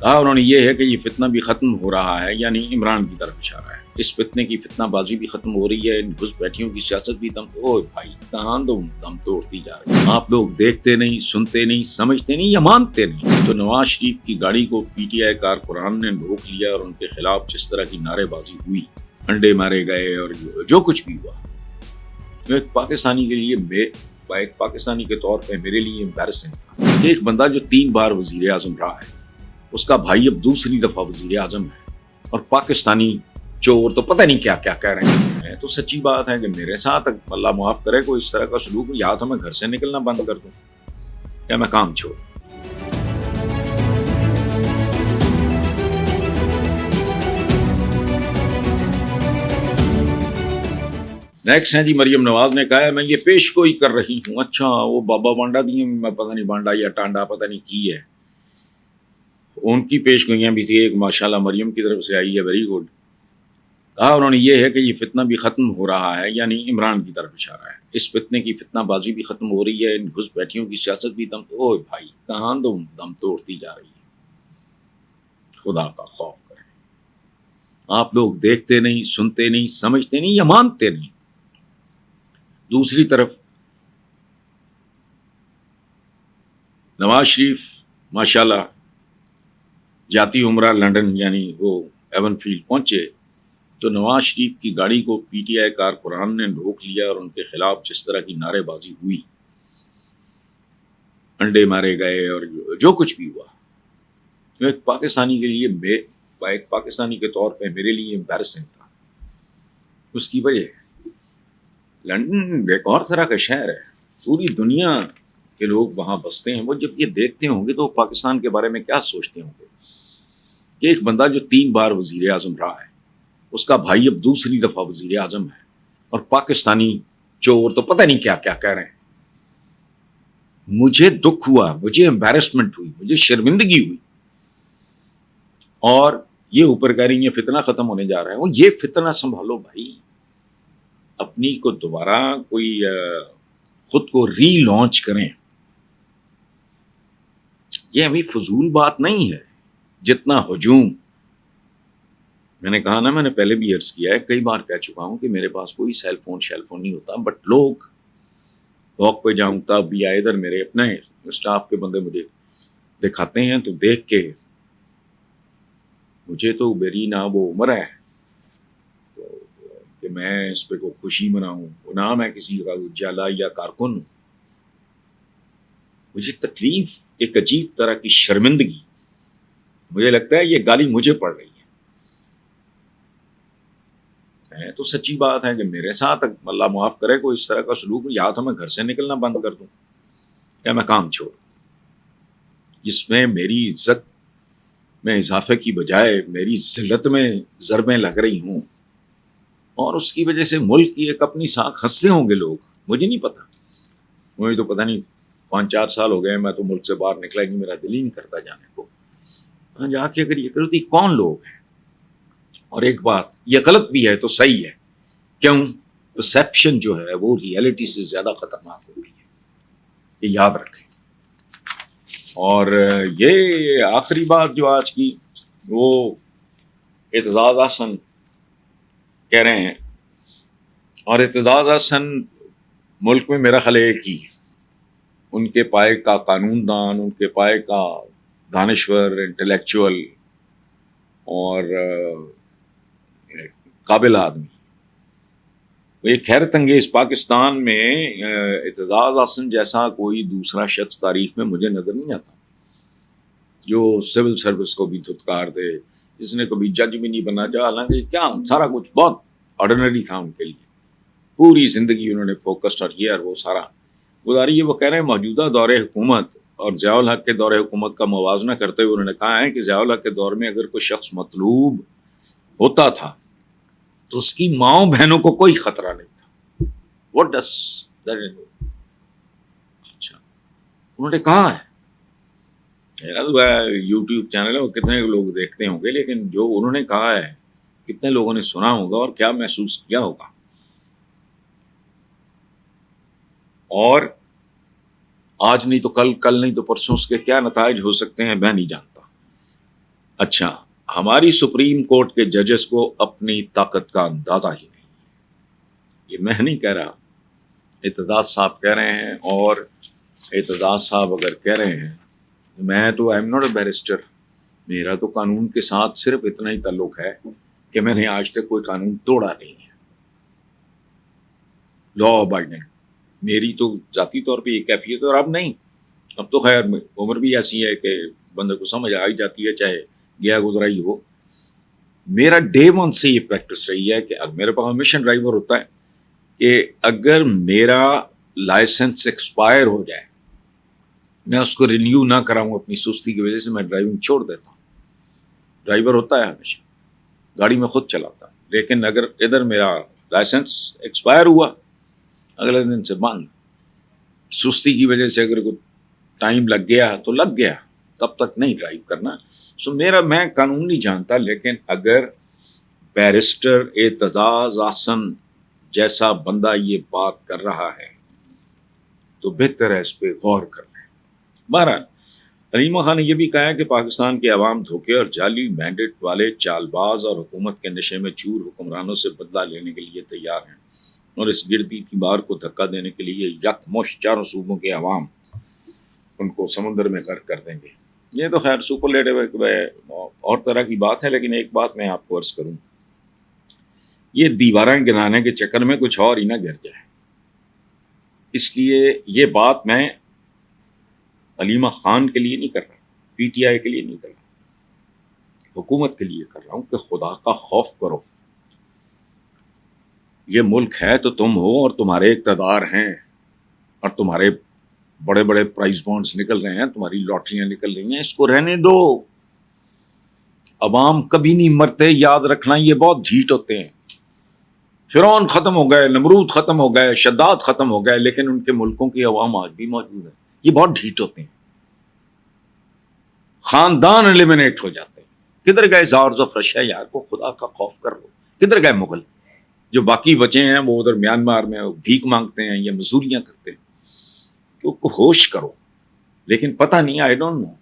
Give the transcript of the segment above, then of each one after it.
کہا انہوں نے یہ ہے کہ یہ فتنہ بھی ختم ہو رہا ہے، یعنی عمران کی طرف اشارہ ہے۔ اس فتنے کی فتنہ بازی بھی ختم ہو رہی ہے، ان گھس بیٹھیوں کی سیاست بھی اوہ بھائی کہاں دم توڑتی جا رہی ہے۔ آپ لوگ دیکھتے نہیں، سنتے نہیں، سمجھتے نہیں یا مانتے نہیں۔ تو نواز شریف کی گاڑی کو پی ٹی آئی کارکنان نے روک لیا اور ان کے خلاف جس طرح کی نعرے بازی ہوئی، انڈے مارے گئے اور جو کچھ بھی ہوا، ایک پاکستانی کے لیے ایک پاکستانی کے طور پہ میرے لیے امبیرسنگ تھا کہ ایک بندہ جو 3 بار وزیر اعظم رہا ہے، اس کا بھائی اب دوسری دفعہ وزیر اعظم ہے، اور پاکستانی چور تو پتہ نہیں کیا کیا کہہ رہے ہیں۔ تو سچی بات ہے کہ میرے ساتھ اللہ معاف کرے کوئی اس طرح کا سلوک، یا تو میں گھر سے نکلنا بند کر دوں یا میں کام چھوڑ۔ نیکسٹ ہیں جی، مریم نواز نے کہا ہے میں یہ پیش گوئی کر رہی ہوں۔ اچھا، وہ بابا بانڈا دی، میں پتہ نہیں بانڈا یا ٹانڈا پتہ نہیں کی ہے، ان کی پیش گوئیاں بھی تھی، ایک ماشاءاللہ مریم کی طرف سے آئی ہے، ویری گڈ۔ کہا انہوں نے یہ ہے کہ یہ فتنہ بھی ختم ہو رہا ہے، یعنی عمران کی طرف اشارہ ہے۔ اس فتنے کی فتنہ بازی بھی ختم ہو رہی ہے، ان گھس بیٹھیوں کی سیاست بھی اوہ بھائی کہاں دم توڑتی جا رہی ہے۔ خدا کا خوف کریں۔ آپ لوگ دیکھتے نہیں، سنتے نہیں، سمجھتے نہیں یا مانتے نہیں۔ دوسری طرف نواز شریف ماشاءاللہ جاتی عمرہ لندن، یعنی وہ ایون فیلڈ پہنچے تو نواز شریف کی گاڑی کو پی ٹی آئی کارکنان نے روک لیا اور ان کے خلاف جس طرح کی نعرے بازی ہوئی، انڈے مارے گئے اور جو کچھ بھی ہوا، ایک پاکستانی کے لیے ایک پاکستانی کے طور پہ میرے لیے امبیرسنگ تھا۔ اس کی وجہ لندن ایک اور طرح کا شہر ہے، پوری دنیا کے لوگ وہاں بستے ہیں، وہ جب یہ دیکھتے ہوں گے تو پاکستان کے بارے میں کیا سوچتے ہوں گے کہ ایک بندہ جو 3 بار وزیر اعظم رہا ہے، اس کا بھائی اب دوسری دفعہ وزیر اعظم ہے، اور پاکستانی چور تو پتہ نہیں کیا کیا کہہ رہے ہیں۔ مجھے دکھ ہوا، مجھے امبیرسمنٹ ہوئی، مجھے شرمندگی ہوئی، اور یہ اوپر کہہ رہی ہیں فتنہ ختم ہونے جا رہا ہے۔ وہ یہ فتنہ سنبھالو بھائی، اپنی کو دوبارہ کوئی خود کو ری لانچ کریں، یہ ابھی فضول بات نہیں ہے جتنا ہجوم۔ میں نے کہا نا، میں نے پہلے بھی عرض کیا ہے، کئی بار کہہ چکا ہوں کہ میرے پاس کوئی سیل فون نہیں ہوتا، بٹ لوگ واک پہ جاؤں تب بھی آئے ادھر میرے اپنے اسٹاف کے بندے مجھے دکھاتے ہیں، تو دیکھ کے مجھے تو میری نہ وہ عمر ہے تو کہ میں اس پہ کوئی خوشی مناؤں، نہ میں کسی کا جالا یا کارکن ہوں۔ مجھے تکلیف، ایک عجیب طرح کی شرمندگی، مجھے لگتا ہے یہ گالی مجھے پڑ رہی ہے۔ تو سچی بات ہے کہ میرے ساتھ اللہ معاف کرے کوئی اس طرح کا سلوک، یا تو میں گھر سے نکلنا بند کر دوں یا میں کام چھوڑ۔ اس میں میری عزت میں اضافے کی بجائے میری ذلت میں ضربیں لگ رہی ہوں، اور اس کی وجہ سے ملک کی ایک اپنی ساکھ ہنستے ہوں گے لوگ، مجھے نہیں پتا، مجھے تو پتہ نہیں 5-4 سال ہو گئے، میں تو ملک سے باہر نکلا ہی نہیں، میرا دل ہی نہیں کرتا جانے کو۔ جا کے اگر یہ کرتی کون لوگ ہیں؟ اور ایک بات یہ غلط بھی ہے تو صحیح ہے، کیوں؟ پرسیپشن جو ہے وہ ریئلٹی سے زیادہ خطرناک ہوتی ہے، یہ یاد رکھیں۔ اور یہ آخری بات جو آج کی، وہ اعتزاز احسن کہہ رہے ہیں، اور اعتزاز احسن ملک میں میرا خیال ایک ہی، ان کے پائے کا قانون دان، ان کے پائے کا دانشور، انٹلیکچوئل اور قابل آدمی۔ ایک حیرت انگیز پاکستان میں اعتزاز احسن جیسا کوئی دوسرا شخص تاریخ میں مجھے نظر نہیں آتا جو سول سروس کو بھی دھتکار دے، جس نے کبھی جج بھی نہیں بنا جا، حالانکہ کیا سارا کچھ بہت آرڈنری تھا ان کے لیے، پوری زندگی انہوں نے فوکسڈ اور یہ اور وہ سارا گزاری ہے۔ وہ کہہ رہے ہیں موجودہ دور حکومت اور ضیاء الحق کے دور حکومت کا موازنہ کرتے ہوئے انہوں نے کہا ہے کہ ضیاء الحق کے دور میں اگر کوئی شخص مطلوب ہوتا تھا تو اس کی ماؤں بہنوں کو کوئی خطرہ نہیں تھا۔ What does that mean؟ اچھا، انہوں نے کہا ہے، میرا تو یوٹیوب چینل ہے، وہ کتنے لوگ دیکھتے ہوں گے، لیکن جو انہوں نے کہا ہے کتنے لوگوں نے سنا ہوگا اور کیا محسوس کیا ہوگا۔ اور آج نہیں تو کل، کل نہیں تو پرسوں اس کے کیا نتائج ہو سکتے ہیں میں نہیں جانتا، اچھا، ہماری سپریم کورٹ کے ججز کو اپنی طاقت کا اندازہ ہی نہیں. یہ میں نہیں کہہ رہا، اعتزاز صاحب کہہ رہے ہیں. اور اعتزاز صاحب اگر کہہ رہے ہیں، میں تو I am not a barrister, میرا تو قانون کے ساتھ صرف اتنا ہی تعلق ہے کہ میں نے آج تک کوئی قانون توڑا نہیں ہے. لا ابائڈنگ میری تو ذاتی طور پہ یہ کیفیت ہے. اور اب نہیں، اب تو خیر عمر بھی ایسی ہے کہ بندے کو سمجھ آ ہی جاتی ہے، چاہے گیا گزرا ہی ہو. میرا ڈے ون سے یہ پریکٹس رہی ہے کہ اب میرے پاس ہمیشہ ڈرائیور ہوتا ہے کہ اگر میرا لائسنس ایکسپائر ہو جائے، میں اس کو رینیو نہ کراؤں اپنی سستی کی وجہ سے، میں ڈرائیونگ چھوڑ دیتا ہوں. ڈرائیور ہوتا ہے ہمیشہ، گاڑی میں خود چلاتا ہوں. لیکن اگر ادھر میرا لائسنس ایکسپائر ہوا، اگلے دن سے بند. سستی کی وجہ سے اگر کوئی ٹائم لگ گیا تو لگ گیا، تب تک نہیں ڈرائیو کرنا. سو میں قانون نہیں جانتا، لیکن اگر بیرسٹر اعتزاز احسن جیسا بندہ یہ بات کر رہا ہے تو بہتر ہے اس پہ غور کر لیں. بہرحال علیمہ خان نے یہ بھی کہا ہے کہ پاکستان کے عوام دھوکے اور جعلی مینڈیٹ والے چال باز اور حکومت کے نشے میں چور حکمرانوں سے بدلہ لینے کے لیے تیار ہیں، اور اس گردی تیمار کو دھکا دینے کے لیے یکمشت چاروں صوبوں کے عوام ان کو سمندر میں غرق کر دیں گے. یہ تو خیر سپرلیٹو اور طرح کی بات ہے، لیکن ایک بات میں آپ کو عرض کروں، یہ دیواریں گرانے کے چکر میں کچھ اور ہی نہ گر جائے. اس لیے یہ بات میں علیمہ خان کے لیے نہیں کر رہا، پی ٹی آئی کے لیے نہیں کر رہا، حکومت کے لیے کر رہا ہوں کہ خدا کا خوف کرو. یہ ملک ہے تو تم ہو، اور تمہارے اقتدار ہیں، اور تمہارے بڑے بڑے پرائز بانڈز نکل رہے ہیں، تمہاری لاٹریاں نکل رہی ہیں. اس کو رہنے دو. عوام کبھی نہیں مرتے، یاد رکھنا. یہ بہت ڈھیٹ ہوتے ہیں. فرعون ختم ہو گئے، نمرود ختم ہو گئے، شداد ختم ہو گئے، لیکن ان کے ملکوں کی عوام آج بھی موجود ہے. یہ بہت ڈھیٹ ہوتے ہیں. خاندان ایلیمنیٹ ہو جاتے ہیں. کدھر گئے زارز آف رشیا؟ یار کو خدا کا خوف کر لو. کدھر گئے مغل؟ جو باقی بچے ہیں وہ ادھر میانمار میں بھیک مانگتے ہیں یا مزوریاں کرتے ہیں. تو ہوش کرو. لیکن پتہ نہیں، آئی ڈونٹ نو،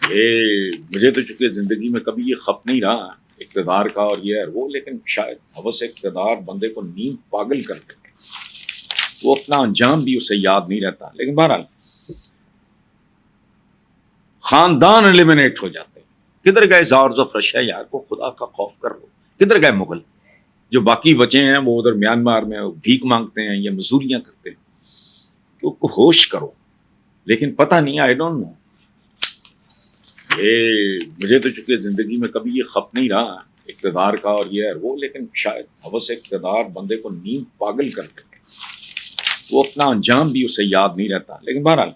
یہ مجھے تو چونکہ زندگی میں کبھی یہ خپ نہیں رہا اقتدار کا اور یہ وہ، لیکن شاید ہوس اقتدار بندے کو نیند پاگل کر دے، وہ اپنا انجام بھی اسے یاد نہیں رہتا. لیکن بہرحال خاندان ایلیمنیٹ ہو جاتے ہیں. کدھر گئے زارز آف رشیا؟ یار کو خدا کا خوف کر لو. کدھر گئے مغل؟ جو باقی بچے ہیں وہ ادھر میانمار میں بھیک مانگتے ہیں یا مزوریاں کرتے ہیں. تو ہوش کرو. لیکن پتہ نہیں، آئی ڈونٹ نو، یہ مجھے تو چونکہ زندگی میں کبھی یہ خپ نہیں رہا اقتدار کا اور یہ وہ، لیکن شاید ہوس اقتدار بندے کو نیند پاگل کر دے، وہ اپنا انجام بھی اسے یاد نہیں رہتا. لیکن بہرحال